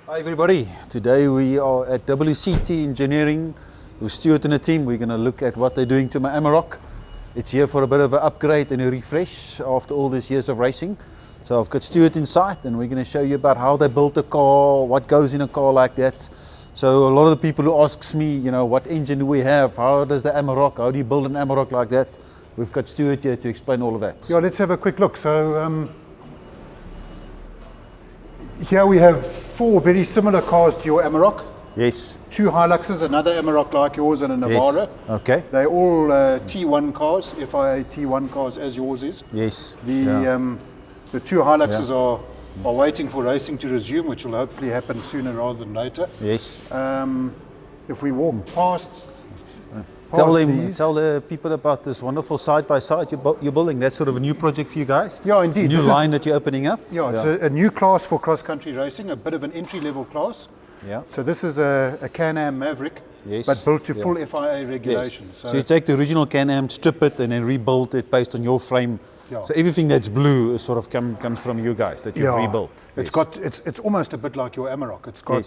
Hi everybody, today we are at WCT Engineering with Stuart and the team. We're going to look at what they're doing to my Amarok. It's here for a bit of an upgrade and a refresh after all these years of racing. So I've got Stuart inside and we're going to show you about how they built a car, what goes in a car like that. So a lot of the people who asks me, you know, what engine do we have, how does the Amarok, how do you build an Amarok like that? We've got Stuart here to explain all of that. Yeah, let's have a quick look. So here we have four very similar cars to your Amarok. Yes. Two Hiluxes, another Amarok like yours, and a Navara. Yes. Okay. They're all T1 cars, FIA T1 cars as yours is. Yes. The two Hiluxes are waiting for racing to resume, which will hopefully happen sooner rather than later. Yes. If we walk past Tell the people about this wonderful side-by-side you're building. That's sort of a new project for you guys. Yeah, indeed. New line that you're opening up. Yeah, it's a new class for cross-country racing, a bit of an entry-level class. Yeah. So this is a Can-Am Maverick, yes, but built to full FIA regulations. Yes. So you take the original Can-Am, strip it, and then rebuild it based on your frame. Yeah. So everything that's blue is sort of comes from you guys that you've rebuilt. It's almost a bit like your Amarok. It's got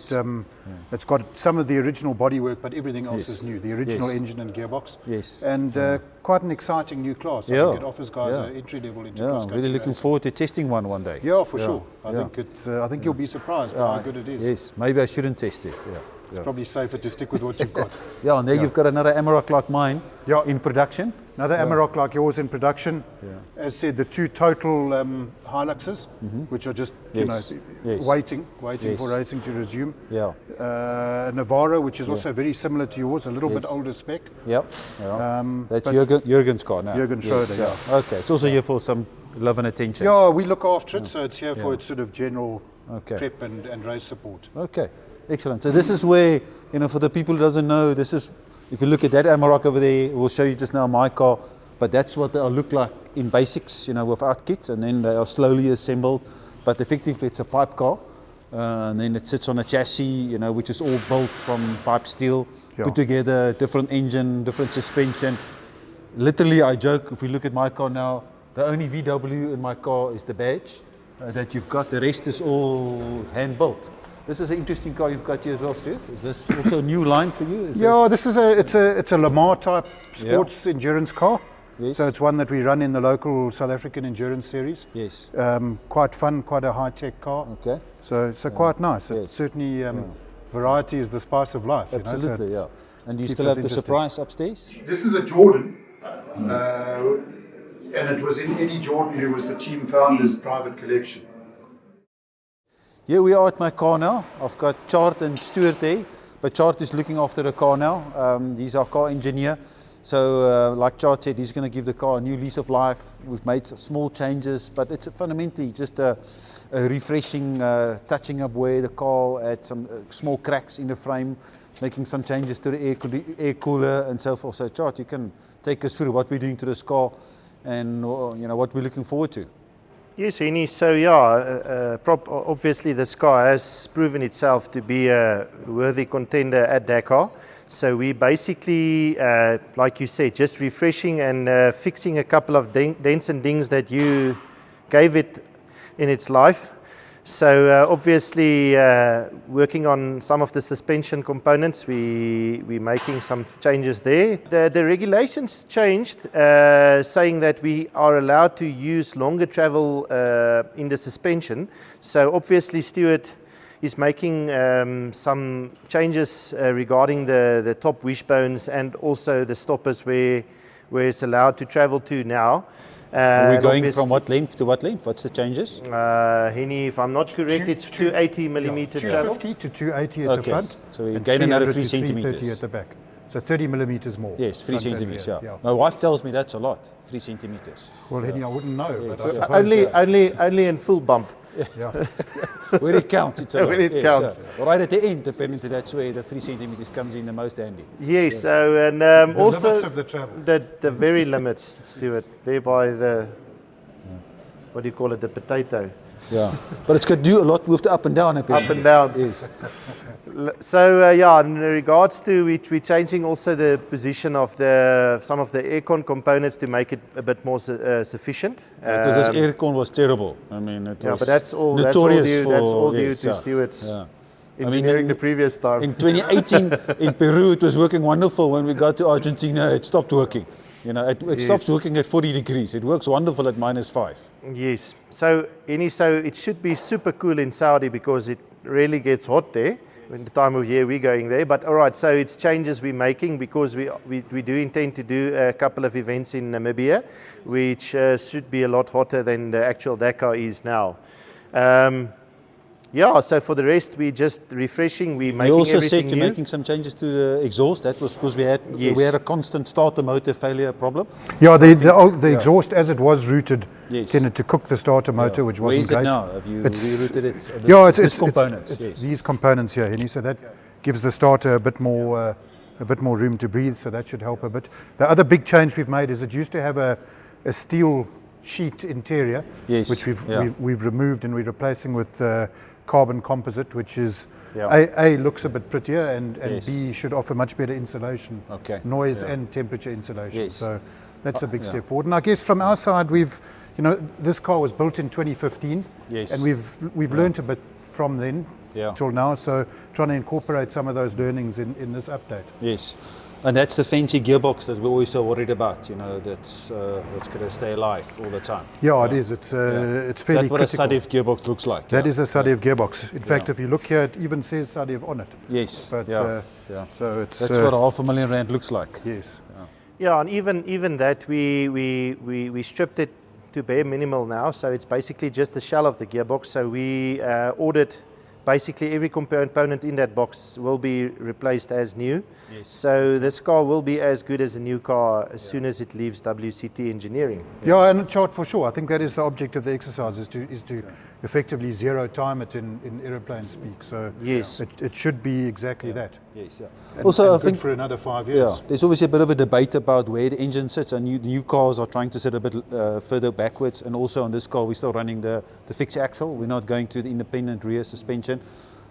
it's got some of the original bodywork, but everything else is new. The original engine and gearbox. Yes. And quite an exciting new class. I think it offers guys an entry level into cross-country I'm really looking forward to testing one day. Yeah, for sure. I think you'll be surprised by how good it is. Yes. Maybe I shouldn't test it. Yeah. It's probably safer to stick with what you've got. And there you've got another Amarok like mine in production. Another Amarok like yours in production. As said, the two total Hiluxes, which are just waiting for racing to resume. Navara, which is also very similar to yours, a little bit older spec. That's Jürgen's car now. Jürgen Schroeder, Okay, it's also here for some love and attention. Yeah, we look after it, so it's here for its sort of general prep and race support. Okay. Excellent. So this is where, for the people who doesn't know, this is, if you look at that Amarok over there, we'll show you just now my car, but that's what they'll look like in basics, without kits, and then they are slowly assembled. But effectively it's a pipe car, and then it sits on a chassis, which is all built from pipe steel, put together, different engine, different suspension. Literally, I joke, if we look at my car now, the only VW in my car is the badge that you've got. The rest is all hand-built. This is an interesting car you've got here as well, Stu. Is this also a new line for you? It's a Lamar type sports endurance car. Yes. So it's one that we run in the local South African endurance series. Yes. Quite fun, quite a high-tech car. Okay. So quite nice. It certainly variety is the spice of life. Absolutely, And do you still have the surprise upstairs? This is a Jordan, and it was in Eddie Jordan, who was the team founder's private collection. Here we are at my car now. I've got Chart and Stuart there, but Chart is looking after the car now. He's our car engineer. So like Chart said, he's going to give the car a new lease of life. We've made small changes, but it's fundamentally just a refreshing, touching up where the car had some small cracks in the frame, making some changes to the air cooler and so forth. So Chart, you can take us through what we're doing to this car and what we're looking forward to. Yes, Henny. So obviously this car has proven itself to be a worthy contender at Dakar. So we basically, like you said, just refreshing and fixing a couple of dents and dings that you gave it in its life. So obviously working on some of the suspension components, we're making some changes there. The regulations changed, saying that we are allowed to use longer travel in the suspension. So obviously Stuart is making some changes regarding the top wishbones and also the stoppers where it's allowed to travel to now. Are we going from what length to what length? What's the changes? Henny, if I'm not correct, it's 280 millimeter travel. 250 to 280 at the front. So we gain another 3 centimeters. 330 centimeters. at the back. So 30 millimeters more. Yes, 3 centimeters, My wife tells me that's a lot, 3 centimeters. Well, Henny, I wouldn't know. But I suppose only in full bump. Where it counts, it's a lot. When it counts. Right at the end, apparently that's where the 3 centimeters comes in the most handy. Yes, so and also limits of the travel. The very limits, Stuart, thereby the, what do you call it, the potato. Yeah, but it's got to do a lot with the up and down. Apparently. Up and down. Yes. So in regards to we're changing also the position of some of the aircon components to make it a bit more sufficient. Because this aircon was terrible. I mean, it was but that's all notorious due to Stuart's Engineering the previous time. In 2018 in Peru, it was working wonderful. When we got to Argentina, it stopped working. You know, it stops working at 40 degrees. It works wonderful at -5. Yes. So it should be super cool in Saudi because it really gets hot there. In the time of year we're going there. But all right, so it's changes we're making because we do intend to do a couple of events in Namibia, which should be a lot hotter than the actual Dakar is now. Yeah, so for the rest, we're just refreshing. We're making you also everything said you're new. making some changes to the exhaust. That was because we had a constant starter motor failure problem. Yeah, the exhaust, as it was routed, Yes. tended to cook the starter motor, which Where wasn't is it great. now? Have you rerouted it? It's components. it's these components here, Henny. So that gives the starter a bit more room to breathe. So that should help a bit. The other big change we've made is it used to have a steel sheet interior, which we've removed and we're replacing with carbon composite, which is A looks a bit prettier and B should offer much better insulation, noise and temperature insulation. So that's a big step forward. And I guess from our side, this car was built in 2015, and we've learned a bit from then till now. So trying to incorporate some of those learnings in this update. Yes. And that's the fancy gearbox that we're always so worried about, that's going to stay alive all the time. Yeah, it is. It's fairly critical. That's what a SADEV gearbox looks like. That is a SADEV gearbox. In fact, if you look here, it even says SADEV on it. Yes. But, so it's that's what R500,000 looks like. Yes. Yeah, and even that we stripped it to bare minimal now. So it's basically just the shell of the gearbox. So we ordered. Basically, every component in that box will be replaced as new. Yes. So this car will be as good as a new car as soon as it leaves WCT Engineering. Yeah, and chart for sure. I think that is the object of the exercise, is to effectively zero time it in aeroplane speak. So yes, it should be exactly that. Yes, And, also, and I think for another 5 years. Yeah, there's obviously a bit of a debate about where the engine sits, and new cars are trying to sit a bit further backwards. And also on this car, we're still running the fixed axle. We're not going to the independent rear suspension.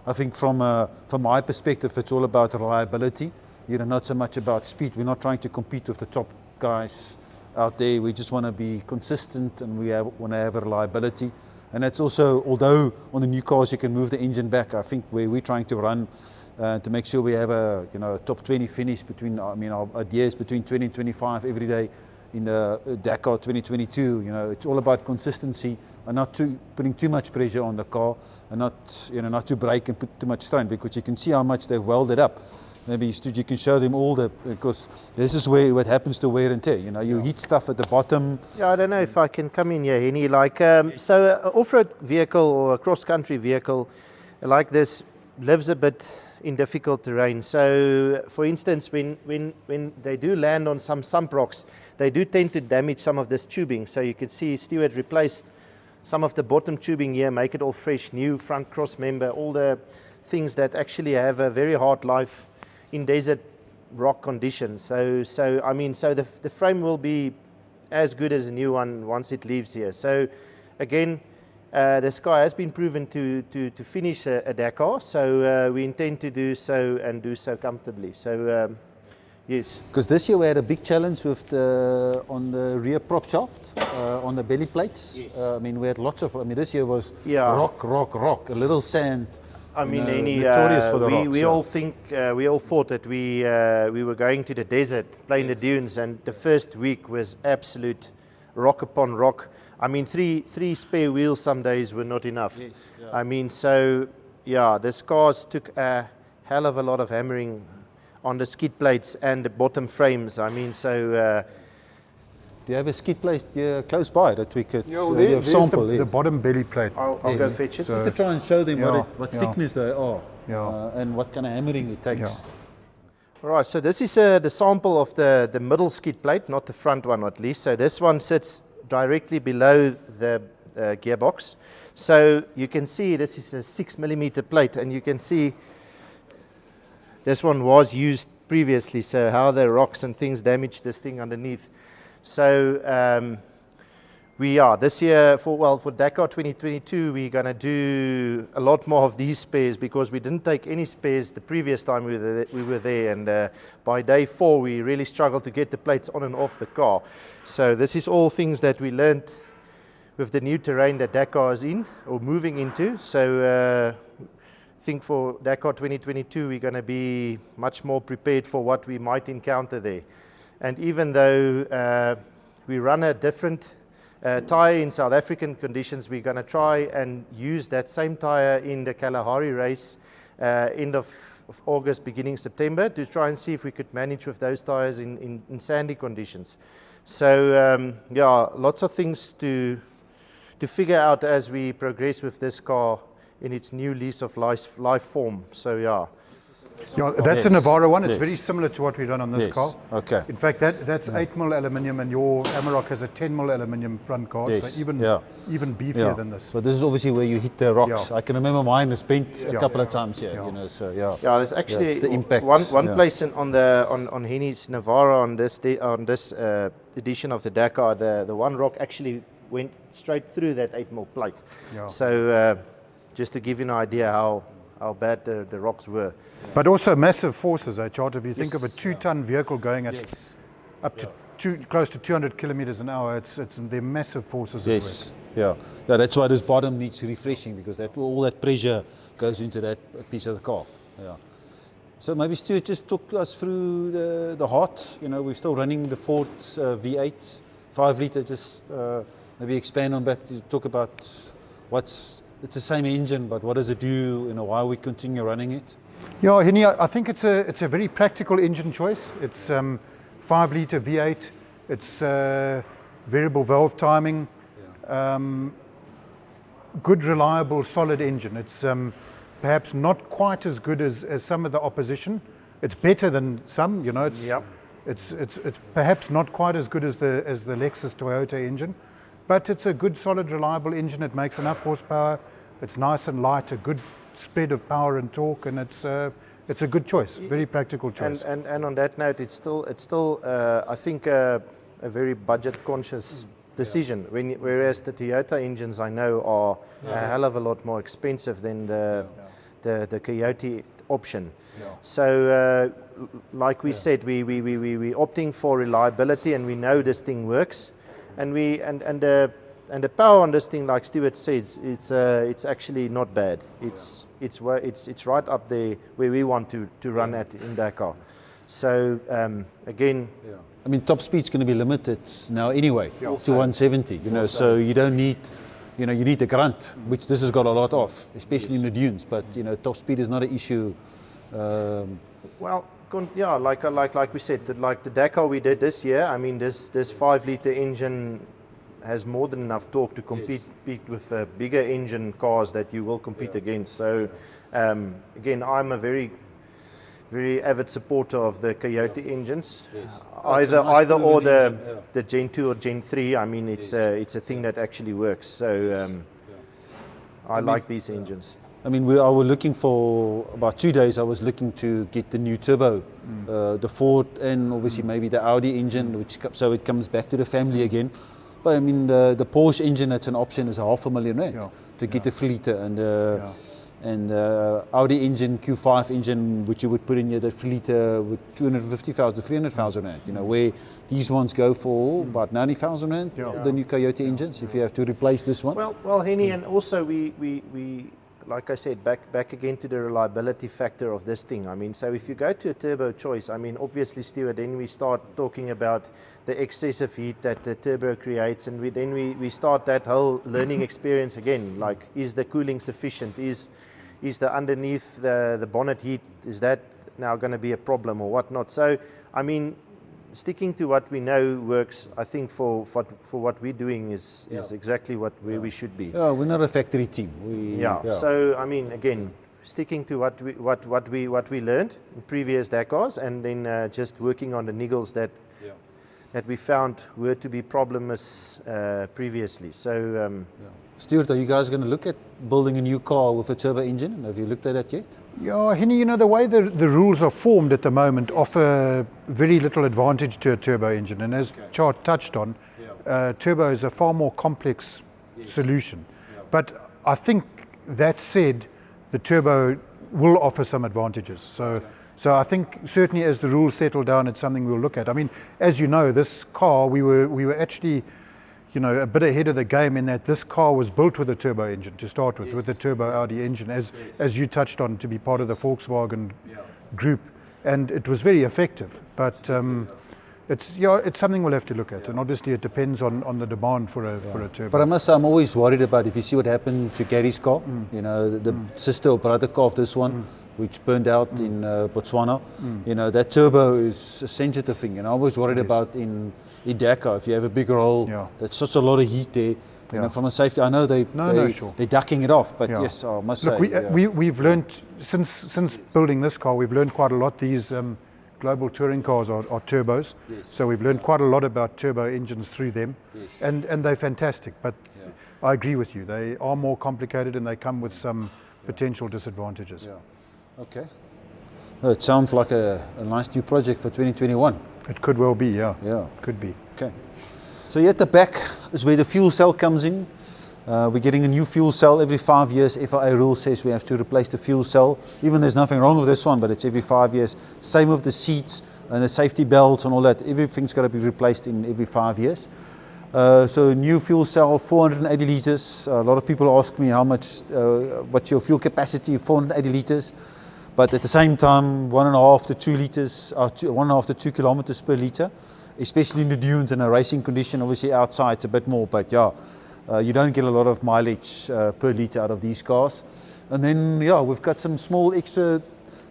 I think from my perspective, it's all about reliability. Not so much about speed. We're not trying to compete with the top guys out there. We just want to be consistent, and we want to have a reliability. And that's also, although on the new cars you can move the engine back, I think where we're trying to run to make sure we have a top 20 finish between, our idea is between 20 and 25 every day in the Dakar 2022. It's all about consistency and not putting too much pressure on the car, and not to brake and put too much strain, because you can see how much they've welded up. Maybe you can show them because this is what happens to wear and tear. You heat stuff at the bottom. Yeah, I don't know if I can come in here, Henny. So an off-road vehicle or a cross-country vehicle like this lives a bit in difficult terrain. So, for instance, when they do land on some sump rocks, they do tend to damage some of this tubing. So you can see Stuart replaced some of the bottom tubing here, make it all fresh, new front cross member, all the things that actually have a very hard life in desert rock conditions. So the frame will be as good as a new one once it leaves here. So again, this car has been proven to finish a Dakar, so we intend to do so and do so comfortably. So yes. Because this year we had a big challenge with on the rear prop shaft, on the belly plates. Yes. We had lots of. This year was rock, a little sand. Notorious for the rocks, we all thought that we were going to the desert, playing the dunes, and the first week was absolute rock upon rock. Three spare wheels some days were not enough. Yes, this cars took a hell of a lot of hammering on the skid plates and the bottom frames. Do you have a skid plate close by that we could sample? The bottom belly plate. I'll go fetch it. Just to try and show them what thickness they are, and what kind of hammering it takes. Yeah. All right, so this is the sample of the middle skid plate, not the front one at least. So this one sits directly below the gearbox. So you can see this is a 6mm plate, and you can see this one was used previously, so how the rocks and things damaged this thing underneath. So this year for Dakar 2022, we're going to do a lot more of these spares, because we didn't take any spares the previous time we were there, and by day 4 we really struggled to get the plates on and off the car. So this is all things that we learned with the new terrain that Dakar is in or moving into. So think for Dakar 2022, we're going to be much more prepared for what we might encounter there. And even though we run a different tyre in South African conditions, we're going to try and use that same tyre in the Kalahari race end of August, beginning September, to try and see if we could manage with those tyres in sandy conditions. So yeah, lots of things to figure out as we progress with this car in its new lease of life form. So yeah. Yeah, that's a Navarro one. It's very similar to what we've done on this car. Okay. In fact, that's 8mm aluminium, and your Amarok has a 10mm aluminium front guard, so even beefier than this. So this is obviously where you hit the rocks. I can remember mine has bent a couple of times here. You know, so yeah. Yeah, there's actually it's the impact. one place on Henny's Navarro on this edition of the Dakar, the one rock actually went straight through that 8mm plate. Yeah. So just to give you an idea how bad the rocks were. But also massive forces, Chart. If you think of a 2-ton vehicle going at up to close to 200 kilometers an hour, they're massive forces at work. Yeah, that's why this bottom needs refreshing, because all that pressure goes into that piece of the car. Yeah. So maybe Stuart, just talk us through the heart. You know, we're still running the Ford V8 5-litre. Just maybe expand on that. Talk about it's the same engine, but what does it do? You know, why we continue running it? Yeah, Henny, I think it's a very practical engine choice. It's 5-litre V8. It's variable valve timing. Good, reliable, solid engine. It's perhaps not quite as good as some of the opposition. It's better than some. You know, it's perhaps not quite as good as the Lexus Toyota engine. But it's a good, solid, reliable engine. It makes enough horsepower. It's nice and light, a good spread of power and torque, and it's a good choice, very practical choice. And on that note, it's still I think a very budget-conscious decision. Whereas the Toyota engines I know are a hell of a lot more expensive than the Coyote option. Yeah. So like we said, we opting for reliability, and we know this thing works. And the power on this thing, like Stuart says, it's actually not bad. It's right up there where we want to run at in Dakar. So again, I mean, top speed's going to be limited now anyway to 170. You know, so you don't need, you need the grunt, which this has got a lot of, especially in the dunes. But top speed is not an issue. Well. Yeah, like we said, like the Dakar we did this year. I mean, this 5-litre engine has more than enough torque to compete with bigger engine cars that you will compete against. So, again, I'm a very, very avid supporter of the Coyote engines. Yes. Either or the Gen 2 or Gen 3. I mean, it's a thing that actually works. So, I like these engines. I mean, I was looking for about 2 days. I was looking to get the new turbo, the Ford, and obviously maybe the Audi engine, so it comes back to the family again. But I mean, the Porsche engine that's an option is R500,000 to get the 3-litre, and Audi engine, Q5 engine, which you would put in the 3-litre with 250,000 to 300,000 rand. You know, where these ones go for about 90,000 rand, the new Coyote engines, if you have to replace this one. Well, Henny, and also we like I said, back again to the reliability factor of this thing. I mean, so if you go to a turbo choice, I mean, obviously, Stuart, then we start talking about the excessive heat that the turbo creates, and then we start that whole learning experience again. Like, is the cooling sufficient? Is the underneath the bonnet heat, is that now going to be a problem or whatnot? So, I mean, sticking to what we know works, I think for what we're doing is exactly where we should be. Yeah, we're not a factory team. So I mean, again, sticking to what we learned in previous Dakars, and then just working on the niggles that we found were to be problems previously. So. Stuart, are you guys going to look at building a new car with a turbo engine? Have you looked at that yet? Yeah, Henny, the way the rules are formed at the moment offer very little advantage to a turbo engine. And as Chart touched on, turbo is a far more complex solution. But I think that said, the turbo will offer some advantages. So I think certainly as the rules settle down, it's something we'll look at. I mean, as you know, this car, we were actually you know, a bit ahead of the game in that this car was built with a turbo engine to start with the turbo Audi engine, as you touched on, to be part of the Volkswagen group, and it was very effective. But it's something we'll have to look at, and obviously it depends on the demand for a turbo. But I must say, I'm always worried about, if you see what happened to Gary's car, you know, the sister or brother car of this one, which burned out in Botswana. You know, that turbo is a sensitive thing, and I'm always worried about in Dakar, if you have a big roll, there's such a lot of heat there. You know, from a safety, I know they're ducking it off, but yes, I must say. We've learned, since building this car, we've learned quite a lot. These global touring cars are turbos, so we've learned quite a lot about turbo engines through them, and they're fantastic. But I agree with you, they are more complicated and they come with some potential disadvantages. Okay. Oh, it sounds like a nice new project for 2021. It could well be, yeah. Could be. Okay. So here at the back is where the fuel cell comes in. We're getting a new fuel cell every 5 years. FIA rule says we have to replace the fuel cell. Even there's nothing wrong with this one, but it's every 5 years. Same with the seats and the safety belts and all that. Everything's got to be replaced in every 5 years. So new fuel cell, 480 liters. A lot of people ask me how much, what's your fuel capacity, 480 liters. But at the same time, 1.5 to 2 liters, 1.5 to 2 kilometers per liter, especially in the dunes and a racing condition. Obviously outside it's a bit more, but you don't get a lot of mileage per liter out of these cars. And then we've got some small extra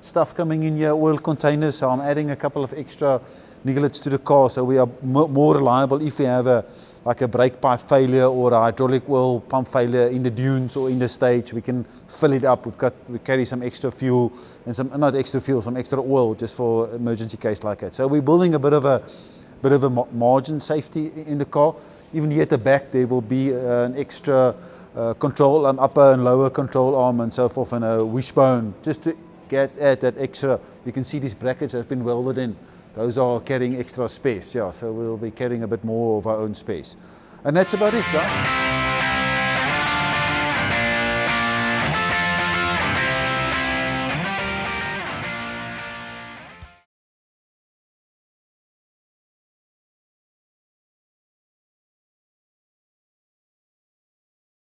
stuff coming in here, oil containers. So I'm adding a couple of extra niggles to the car, so we are more reliable if we have like a brake pipe failure or a hydraulic oil pump failure in the dunes or in the stage. We can fill it up. We carry some extra fuel and some extra oil just for emergency case like that. So we're building a bit of a margin safety in the car. Even here at the back there will be an extra control upper and lower control arm and so forth, and a wishbone just to add that extra. You can see these brackets have been welded in. Those are carrying extra space, so we'll be carrying a bit more of our own space. And that's about it, guys.